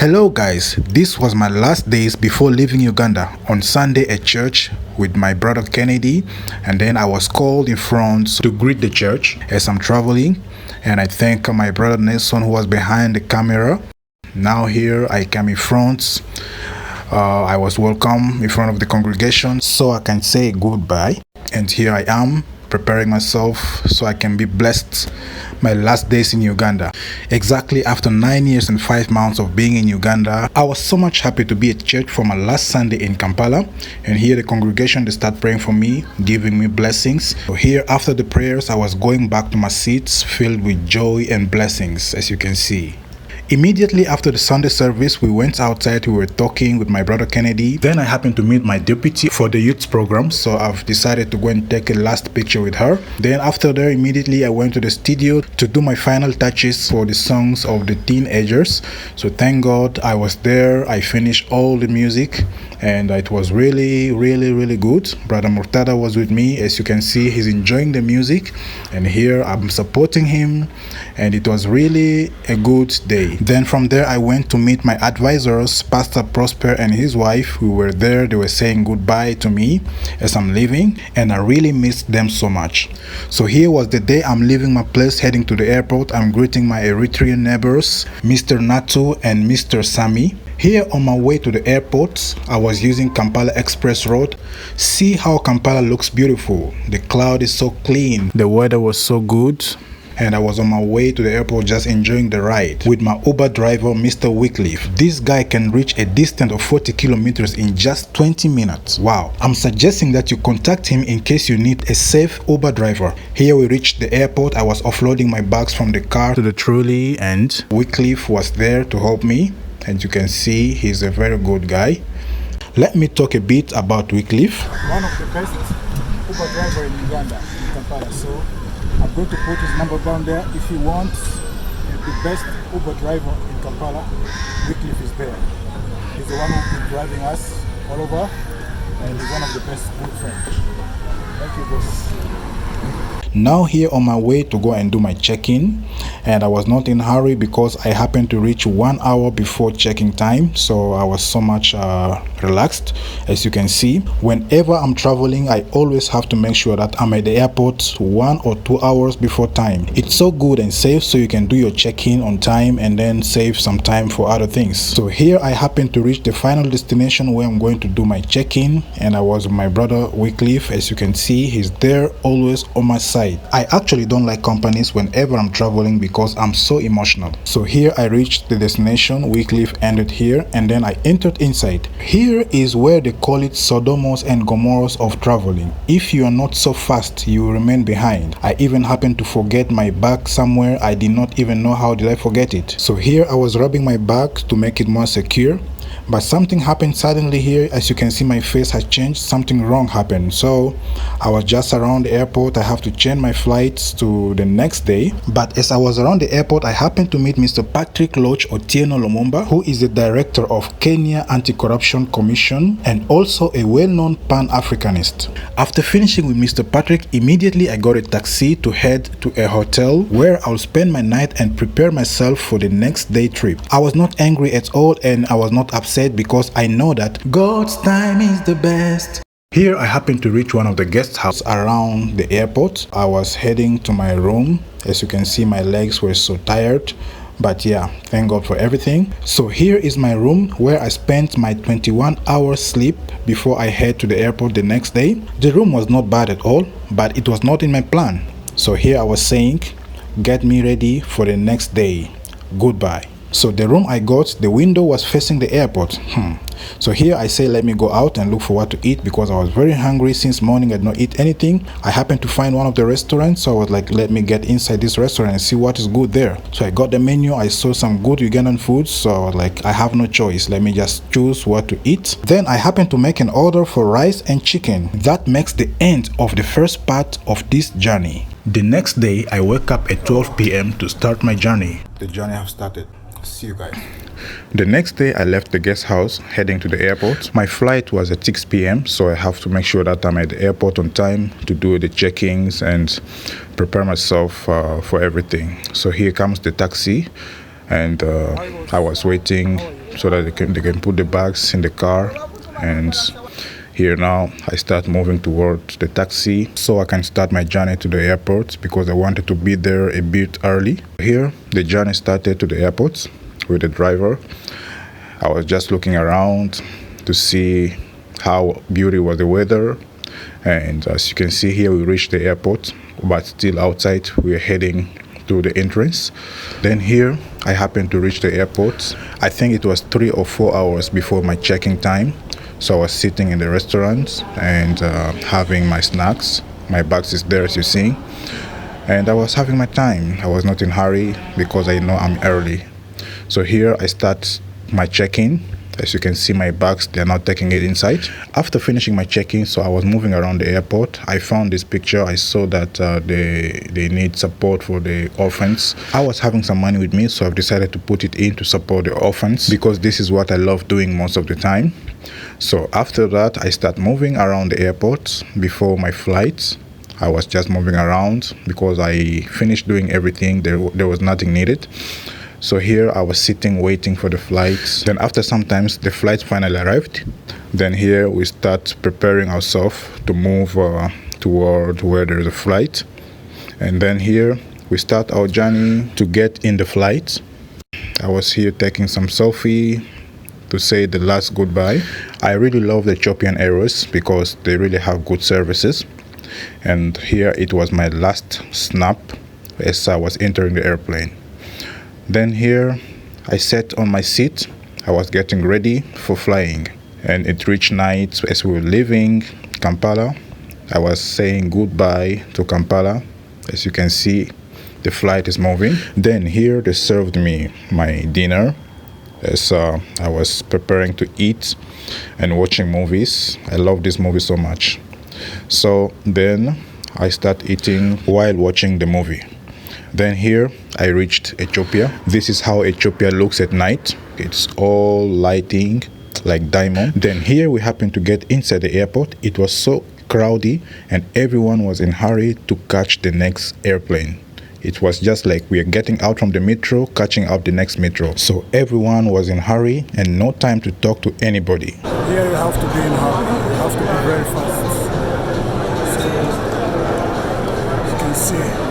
Hello guys, this was my last days before leaving Uganda. On Sunday at church with my brother Kennedy, and then I was called in front to greet the church as I'm traveling, and I thank my brother Nelson who was behind the camera. Now here I came in front. I was welcome in front of the congregation so I can say goodbye, and here I am preparing myself so I can be blessed my last days in Uganda. Exactly after 9 years and 5 months of being in Uganda, I was so much happy to be at church for my last Sunday in Kampala, and here the congregation, they start praying for me, giving me blessings. So here after the prayers, I was going back to my seats filled with joy and blessings, as you can see. Immediately after the Sunday service, we went outside, we were talking with my brother Kennedy. Then I happened to meet my deputy for the youth program, so I've decided to go and take a last picture with her. Then after that, immediately I went to the studio to do my final touches for the songs of the teenagers. So thank God I was there. I finished all the music and it was really good. Brother Murtada was with me. As you can see, he's enjoying the music, and here I'm supporting him, and it was really a good day. Then from there I went to meet my advisors, Pastor Prosper and his wife, who were there. They were saying goodbye to me as I'm leaving, and I really missed them so much. So here was the day I'm leaving my place, heading to the airport. I'm greeting my Eritrean neighbors, Mr. Natu and Mr. Sami. Here on my way to the airport, I was using Kampala Express Road. See how Kampala looks beautiful. The cloud is so clean. The weather was so good. And I was on my way to the airport just enjoying the ride with my Uber driver, Mr. Wycliffe. This guy can reach a distance of 40 kilometers in just 20 minutes. Wow. I'm suggesting that you contact him in case you need a safe Uber driver. Here we reached the airport. I was offloading my bags from the car to the trolley, and Wycliffe was there to help me. And you can see he's a very good guy. Let me talk a bit about Wycliffe. One of the best Uber driver in Uganda, in Kampala. So I'm going to put his number down there. If you want the best Uber driver in Kampala, Wycliffe is there. He's the one who's been driving us all over, and he's one of the best good friends. Thank you, boss. Now here on my way to go and do my check-in, and I was not in a hurry because I happened to reach 1 hour before check-in time, so I was so much relaxed. As you can see, whenever I'm traveling, I always have to make sure that I'm at the airport 1 or 2 hours before time. It's so good and safe, so you can do your check-in on time and then save some time for other things. So here I happened to reach the final destination where I'm going to do my check-in, and I was with my brother Wycliffe. As you can see, he's there always on my side. I actually don't like companies whenever I'm traveling because I'm so emotional. So here I reached the destination. Wycliffe ended here, and then I entered inside. Here is where they call it Sodomos and Gomorrahs of traveling. If you are not so fast, you will remain behind. I even happened to forget my bag somewhere. I did not even know how did I forget it. So here I was rubbing my bag to make it more secure. But something happened suddenly here. As you can see, my face has changed. Something wrong happened. So I was just around the airport. I have to change my flights to the next day. But as I was around the airport, I happened to meet Mr. Patrick Loch Otieno Lumumba, who is the director of Kenya Anti-Corruption Commission and also a well-known Pan-Africanist. After finishing with Mr. Patrick, immediately I got a taxi to head to a hotel where I'll spend my night and prepare myself for the next day trip. I was not angry at all, and I was not upset because I know that God's time is the best. Here I happened to reach one of the guest houses around the airport. I was heading to my room. As you can see, my legs were so tired, but yeah, thank God for everything. So here is my room where I spent my 21 hours sleep before I head to the airport the next day. The room was not bad at all, but it was not in my plan. So here I was saying, get me ready for the next day. Goodbye. So the room I got, the window was facing the airport. So here I say, let me go out and look for what to eat because I was very hungry since morning. I did not eat anything. I happened to find one of the restaurants, so I was like, let me get inside this restaurant and see what is good there. So I got the menu. I saw some good Ugandan food, so I was like, I have no choice. Let me just choose what to eat. Then I happened to make an order for rice and chicken. That makes the end of the first part of this journey. The next day, I woke up at 12 p.m. to start my journey. The journey has started. See you guys. The next day I left the guest house heading to the airport. My flight was at 6 p.m. so I have to make sure that I'm at the airport on time to do the check-ins and prepare myself for everything. So here comes the taxi, and I was waiting so that they can put the bags in the car. And here now I start moving towards the taxi so I can start my journey to the airport, because I wanted to be there a bit early. Here the journey started to the airport with the driver. I was just looking around to see how beautiful was the weather, and as you can see here, we reached the airport, but still outside we are heading to the entrance. Then here I happened to reach the airport. I think it was 3 or 4 hours before my check-in time. So I was sitting in the restaurant and having my snacks. My bags is there, as you see, and I was having my time. I was not in a hurry because I know I'm early. So here I start my check-in. As you can see, my bags, they're not taking it inside. After finishing my check-in, so I was moving around the airport. I found this picture. I saw that they need support for the orphans. I was having some money with me, so I've decided to put it in to support the orphans, because this is what I love doing most of the time. So after that, I start moving around the airport before my flight. I was just moving around because I finished doing everything. There was nothing needed. So here I was sitting waiting for the flight. Then after some time the flight finally arrived. Then here we start preparing ourselves to move toward where there is a flight. And then here we start our journey to get in the flight. I was here taking some selfie to say the last goodbye. I really love the Ethiopian Airways because they really have good services. And here it was my last snap as I was entering the airplane. Then here I sat on my seat. I was getting ready for flying, and it reached night as we were leaving Kampala. I was saying goodbye to Kampala. As you can see, the flight is moving. Then here they served me my dinner as I was preparing to eat and watching movies. I love this movie so much. So then I start eating while watching the movie. Then here I reached Ethiopia. This is how Ethiopia looks at night. It's all lighting like diamond. Then here we happened to get inside the airport. It was so crowded and everyone was in a hurry to catch the next airplane. It was just like we are getting out from the metro, catching up the next metro. So everyone was in a hurry and no time to talk to anybody. Here you have to be in a hurry. You have to be very fast. So you can see.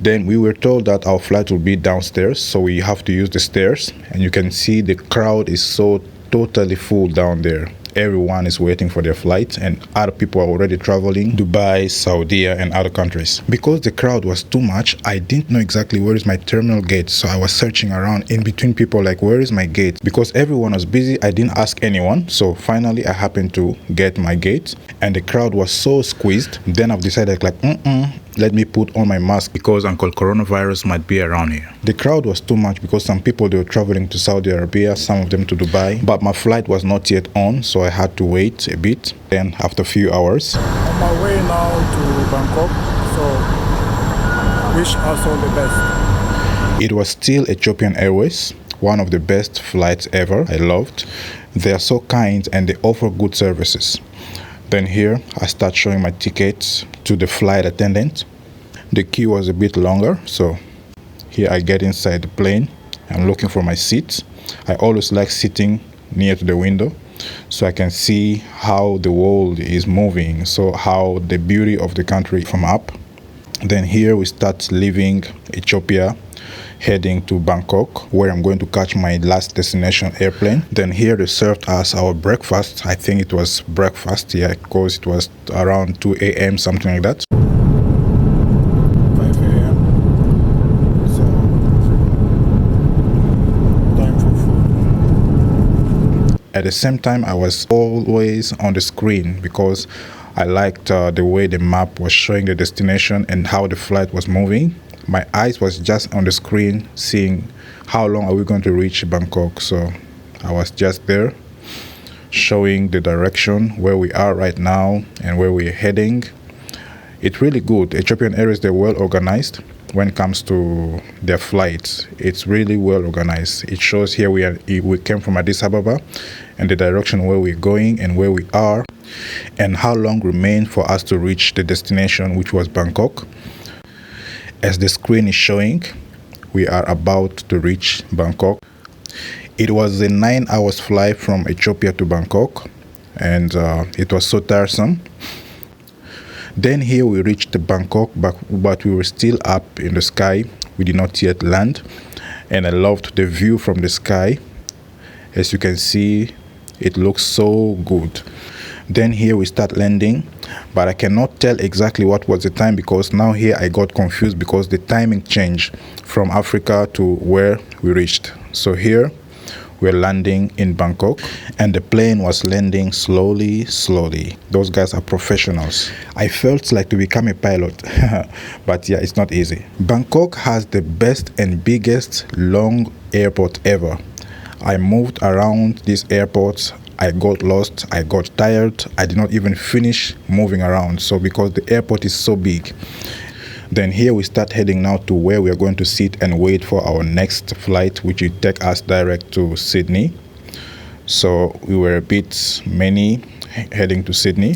Then we were told that our flight will be downstairs, so we have to use the stairs. And you can see the crowd is so totally full down there. Everyone is waiting for their flight, and other people are already traveling Dubai, Saudi, and other countries. Because the crowd was too much, I didn't know exactly where is my terminal gate, so I was searching around in between people like, where is my gate? Because everyone was busy, I didn't ask anyone. So finally I happened to get my gate, and the crowd was so squeezed. Then I've decided like, let me put on my mask because Uncle Coronavirus might be around here. The crowd was too much because some people, they were traveling to Saudi Arabia, some of them to Dubai, but my flight was not yet on, so I had to wait a bit. Then after a few hours, On my way now to Bangkok, so wish us all the best. it was still Ethiopian Airways, one of the best flights ever. I loved. They are so kind and they offer good services. Then here I start showing my tickets to the flight attendant. The queue was a bit longer, so here I get inside the plane. I'm looking for my seat. I always like sitting near to the window so I can see how the world is moving, so how the beauty of the country from up. Then here we start leaving Ethiopia, heading to Bangkok, where I'm going to catch my last destination airplane. Then here they served us our breakfast. I think it was breakfast, yeah, because it was around 2 a.m., something like that. 5 a.m. So time for food. At the same time, I was always on the screen because I liked the way the map was showing the destination and how the flight was moving. My eyes was just on the screen seeing how long are we going to reach Bangkok. So I was just there showing the direction where we are right now and where we're heading. It's really good. Ethiopian Airways, they're well organized when it comes to their flights. It's really well organized. It shows here we came from Addis Ababa and the direction where we're going and where we are and how long remained for us to reach the destination, which was Bangkok. As the screen is showing, we are about to reach Bangkok. It was a 9 hours flight from Ethiopia to Bangkok, and it was so tiresome. Then here we reached Bangkok, but we were still up in the sky. We did not yet land, and I loved the view from the sky. As you can see, it looks so good. Then here we start landing, but I cannot tell exactly what was the time, because now here I got confused because the timing changed from Africa to where we reached. So here we're landing in Bangkok, and the plane was landing slowly. Those guys are professionals. I felt like to become a pilot, but yeah, it's not easy. Bangkok has the best and biggest long airport ever. I moved around this airport. I got lost, I got tired, I did not even finish moving around, so because the airport is so big. Then here we start heading now to where we are going to sit and wait for our next flight, which will take us direct to Sydney. So we were a bit many heading to Sydney,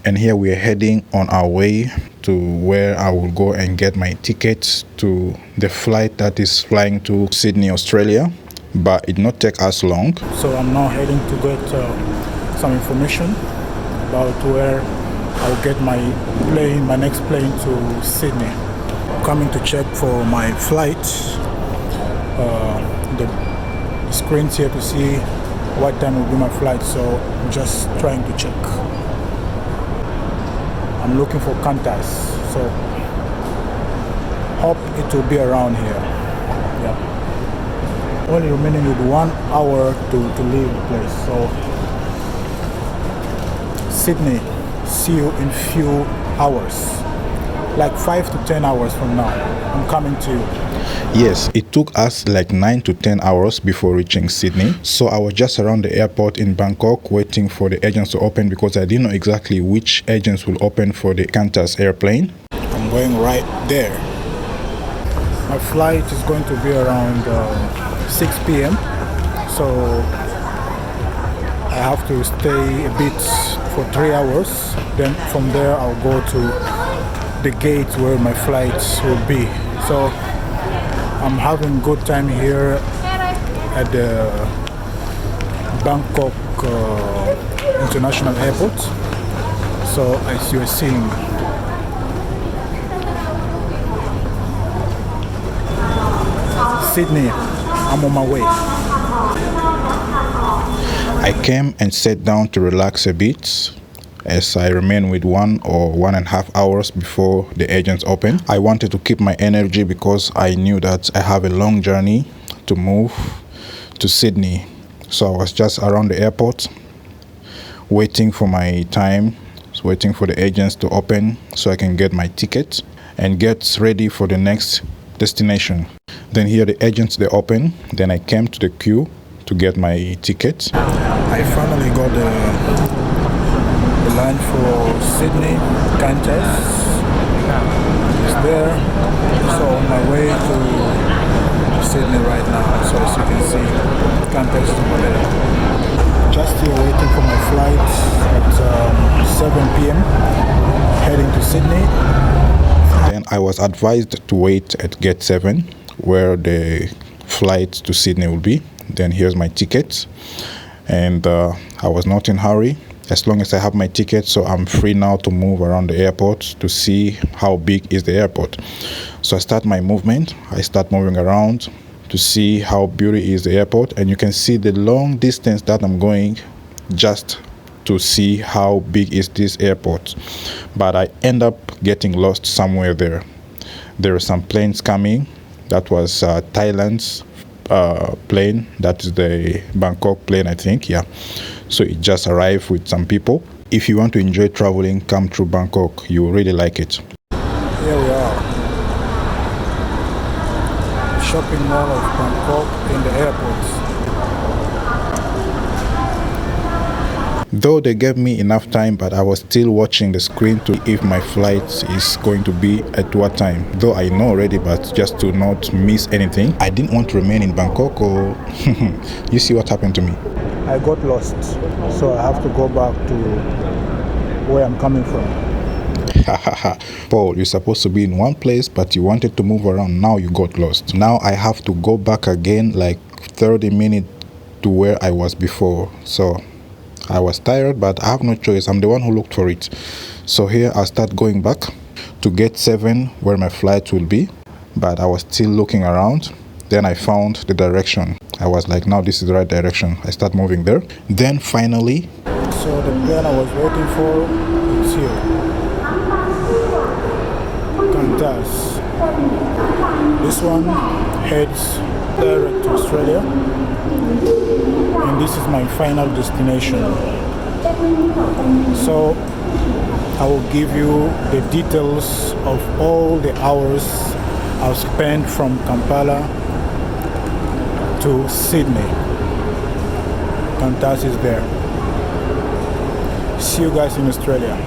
and here we are heading on our way to where I will go and get my tickets to the flight that is flying to Sydney, Australia. But it did not take us long. So I'm now heading to get some information about where I'll get my next plane to Sydney. I'm coming to check for my flight. The screen's here to see what time will be my flight, so I'm just trying to check. I'm looking for Qantas, so hope it will be around here. Yeah. Only remaining with 1 hour to leave the place. So Sydney, see you in few hours, like 5 to 10 hours from now. I'm coming to you. Yes, it took us like 9 to 10 hours before reaching Sydney. So I was just around the airport in Bangkok waiting for the agents to open, because I didn't know exactly which agents will open for the Qantas airplane. I'm going right there. My flight is going to be around 6 p.m. so I have to stay a bit for 3 hours. Then from there I'll go to the gate where my flights will be. So I'm having good time here at the Bangkok International Airport. So as you're seeing, Sydney, I'm on my way. I came and sat down to relax a bit, as I remain with 1 or 1.5 hours before the agents open. I wanted to keep my energy because I knew that I have a long journey to move to Sydney. So I was just around the airport waiting for my time, waiting for the agents to open so I can get my ticket and get ready for the next destination. Then here the agents, they open. Then I came to the queue to get my ticket. I finally got the line for Sydney, Qantas. It's there. So on my way to Sydney right now. So as you can see, Qantas is over there. Just here waiting for my flight at 7 p.m. heading to Sydney. Then I was advised to wait at gate 7, where the flight to Sydney will be. Then here's my ticket, and I was not in a hurry as long as I have my ticket, so I'm free now to move around the airport to see how big is the airport. So I start my movement. I start moving around to see how beautiful is the airport, and you can see the long distance that I'm going just to see how big is this airport. But I end up getting lost somewhere there. There are some planes coming. That was Thailand's plane. That is the Bangkok plane, I think. Yeah. So it just arrived with some people. If you want to enjoy traveling, come through Bangkok. You will really like it. Here we are. Shopping mall of Bangkok in the airport. Though they gave me enough time, but I was still watching the screen to if my flight is going to be at what time. Though I know already, but just to not miss anything. I didn't want to remain in Bangkok, or you see what happened to me. I got lost, so I have to go back to where I'm coming from. Paul, you're supposed to be in one place, but you wanted to move around. Now you got lost. Now I have to go back again like 30 minutes to where I was before. So I was tired, but I have no choice. I'm the one who looked for it. So here I start going back to gate 7 where my flight will be, but I was still looking around. Then I found the direction. I was like, now this is the right direction. I start moving there. Then finally, so the plane I was waiting for is here. Qantas. This one heads direct to Australia, and this is my final destination. So I will give you the details of all the hours I've spent from Kampala to Sydney. Qantas is there. See you guys in Australia.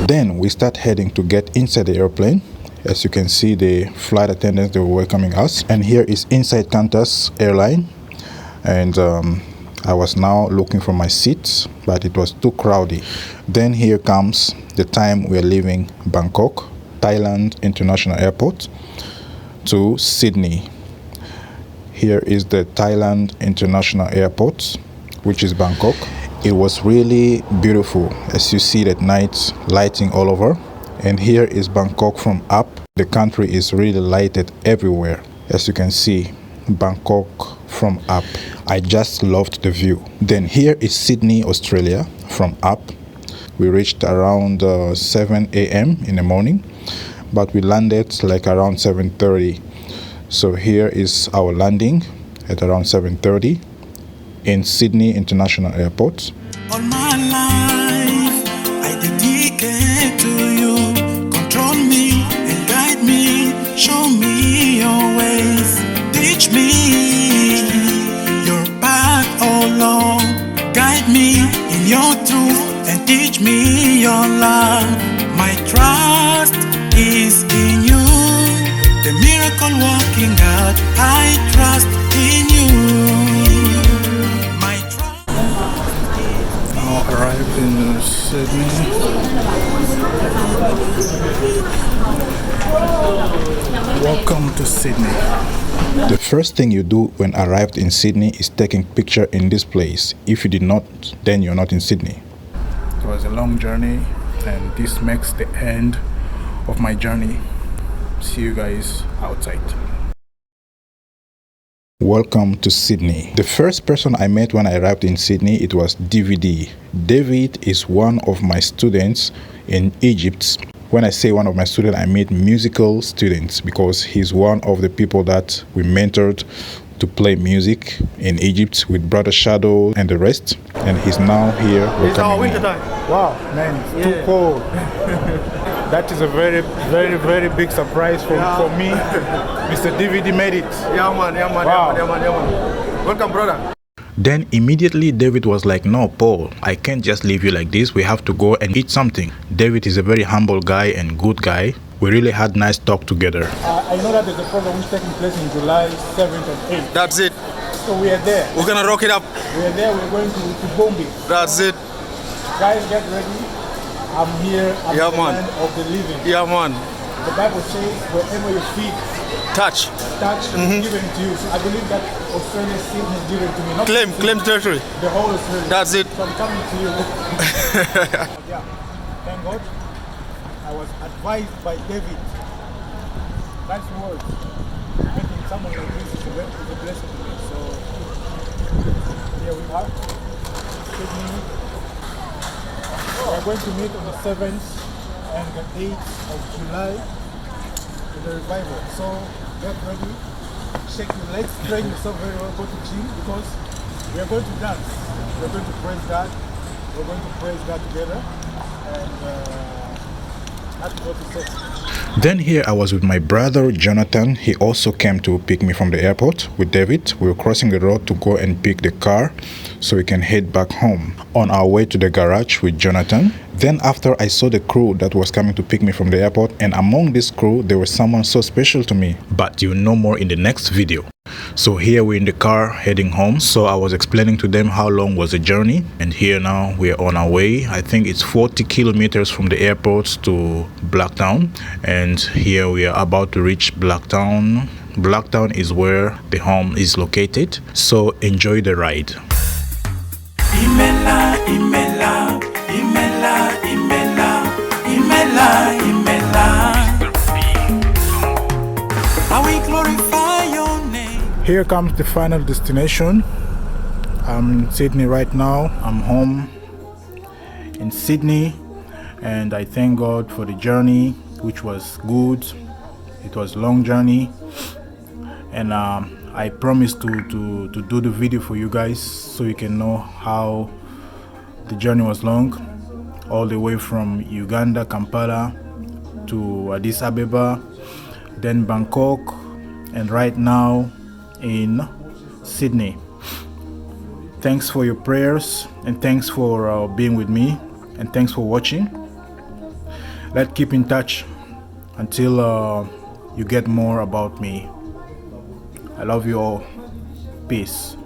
then we start heading to get inside the airplane. As you can see, the flight attendants, they were welcoming us. And here is inside Qantas airline. And I was now looking for my seats, but it was too crowded. Then here comes the time we are leaving Bangkok, Thailand International Airport, to Sydney. Here is the Thailand International Airport, which is Bangkok. It was really beautiful, as you see that night lighting all over. And here is Bangkok from up. The country is really lighted everywhere. As you can see, Bangkok from up. I just loved the view. Then here is Sydney, Australia from up. We reached around 7 a.m. in the morning, but we landed like around 7:30. So here is our landing at around 7:30 in Sydney International Airport. All my life I dedicate to you. Control me and guide me. Show me your ways. Teach me your path along. Guide me in your truth and teach me your love. My trust is in you. The miracle working out. I trust in you. My trust. Now arrived in Sydney. Welcome to Sydney. The first thing you do when arrived in Sydney is taking picture in this place. If you did not, then you're not in Sydney. It was a long journey, and this makes the end of my journey. See you guys outside. Welcome to Sydney. The first person I met when I arrived in Sydney, it was DVD. David is one of my students in Egypt. When I say one of my students, I mean musical students, because he's one of the people that we mentored to play music in Egypt with Brother Shadow and the rest. And he's now here. It's our winter time. Wow, man, it's too cold. That is a very, very, very big surprise for me. Mr. DVD made it. Yeah, man, yeah, man, Wow. yeah, man, yeah, man, yeah, man. Welcome, brother. Then immediately David was like, no, Paul, I can't just leave you like this. We have to go and eat something. David is a very humble guy and good guy. We really had nice talk together. I know that there's a program which is taking place in July 7th and 8th. That's it. So we are there. We're gonna rock it up. We are there. We're going to Bombi. That's it. Guys, get ready. I'm here. I'm Yeah, the man. land of the living. Yeah, man. The Bible says, wherever your feet Touch. touch, is given to you. So I believe that Australia still has given to me. Not Claim territory. the whole Australia. That's it. So I'm coming to you. Yeah. Thank God. I was advised by David. Nice words. Making someone like this is a blessing to me. So here we are. Sydney. We are going to meet on the 7th and the 8th of July to the revival. So get ready, shake your legs, train yourself very well, go to gym, because we are going to dance. We are going to praise God. We're going to praise God together. And that's what he said. Then here I was with my brother Jonathan. He also came to pick me from the airport with David. We were crossing the road to go and pick the car so we can head back home. On our way to the garage with Jonathan. Then after I saw the crew that was coming to pick me from the airport, and among this crew there was someone so special to me. But you'll know more in the next video. So here we're in the car heading home. So I was explaining to them how long was the journey, and here now we're on our way. I think it's 40 kilometers from the airport to Blacktown, and here we are about to reach Blacktown. Blacktown is where the home is located. So enjoy the ride. Imela, Imela, Imela, Imela, Imela, Imela. I will glorify your name. Here comes the final destination. I'm in Sydney right now. I'm home in Sydney, and I thank God for the journey, which was good. It was a long journey, and I promised to do the video for you guys so you can know how the journey was long, all the way from Uganda, Kampala to Addis Ababa, then Bangkok, and right now in Sydney. Thanks for your prayers, and thanks for being with me, and thanks for watching. Let's keep in touch until you get more about me. I love you all. Peace.